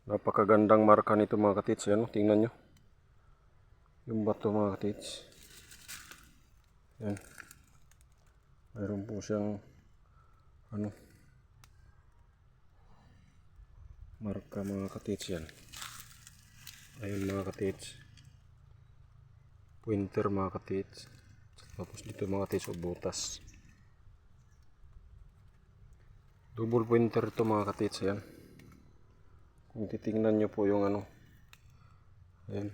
Napakagandang marka nito mga katits. Ayan, tingnan nyo. Yung bato mga katits. Ayan. Mayroon po siyang marka mga katits yan. Ayun mga katits. Pointer mga katits. Tapos dito mga katits o butas. Double pointer ito mga katits. Ayan. Kung titingnan nyo po yung ayan.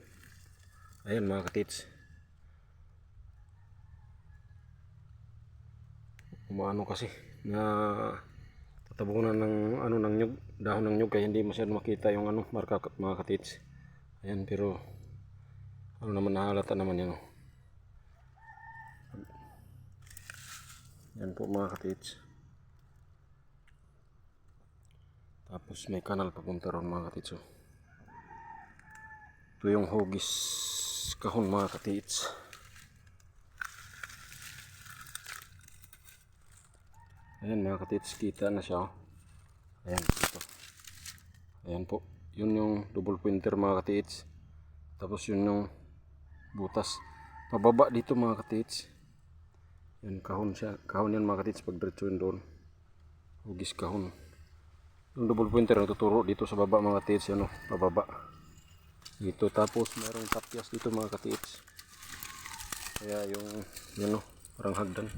Ayan mga katits. Umaano kasi na tatabunan ng ng nyug, dahon ng nyug, kaya hindi masyado makita yung marka mga katits. Ayan, pero naman, nahalata naman yan. Yan po mga katits. Tapos may kanal papunta ron mga katits. Ito yung hugis kahon mga katits. Ayan mga katits, kita na siya. Ayan ito. Ayan po. Yun yung double pointer mga katits. Tapos yun yung butas. Pababa dito mga katits. Yan kahon siya. Kahon yan mga katits pag diretso yun doon. Hugis kahon. Yung double pointer na tuturo dito sa baba mga katits. Yan pababa. Dito tapos mayroong tapyas dito mga katits. Kaya yung yan parang hagdan.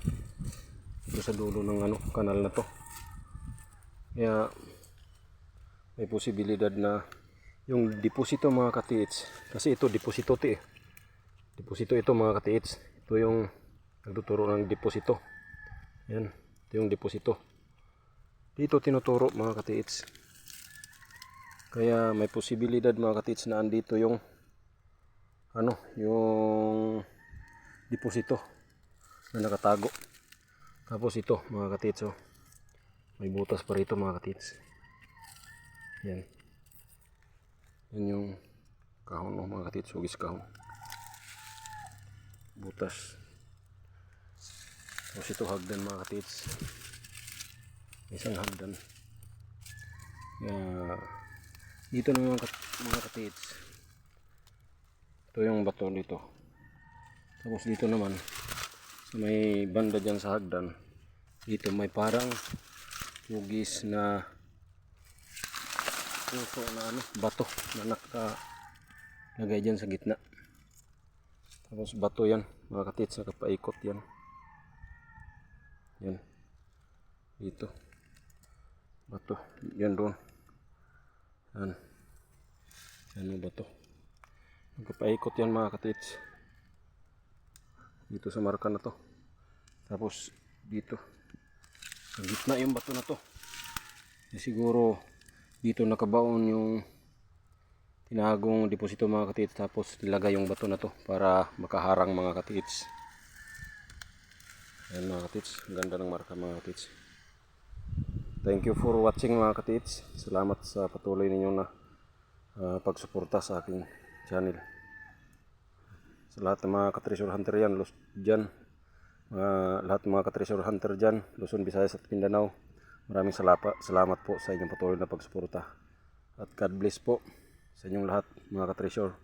Dito sa dulo ng kanal na to. Kaya may posibilidad na yung deposito mga katits, kasi ito deposito deposito ito mga katits. Ito yung nagtuturo ng deposito. Yan, ito yung deposito. Dito tinuturo mga katits. Kaya may posibilidad mga katits na andito yung yung deposito na nakatago. Tapos ito mga katits, may butas pa rito mga katits. Yan. Yan yung kahon mga katits, hugis kahon. Butas. Tapos ito hagdan mga katits. Isang hagdan. Dito na mga katits. Ito yung bato dito. Tapos dito naman sa may banda dyan sa hagdan. Dito may parang hugis na puso na bato na nakalagay dyan sa gitna. Tapos bato yan mga katits, nakapaikot yan. Yan dito bato yan doon. Yan yung bato, nakapaikot yan mga katits dito sa marka na to. Tapos dito sa gitna yung bato na to. Siguro dito nakabaon yung tinagong deposito mga katits. Tapos nilagay yung bato na to para makaharang mga katits. Ayan mga katits, ang ganda ng marka mga katits. Thank you for watching mga katits. Salamat sa patuloy ninyong pagsuporta sa aking channel. Sa lahat ng mga ka-treasure hunter dyan, lahat ng mga ka-treasure hunter dyan, Luzon, Visayas at Mindanao, maraming salamat po sa inyong patuloy na pagsuporta. At God bless po sa inyong lahat mga ka-treasure.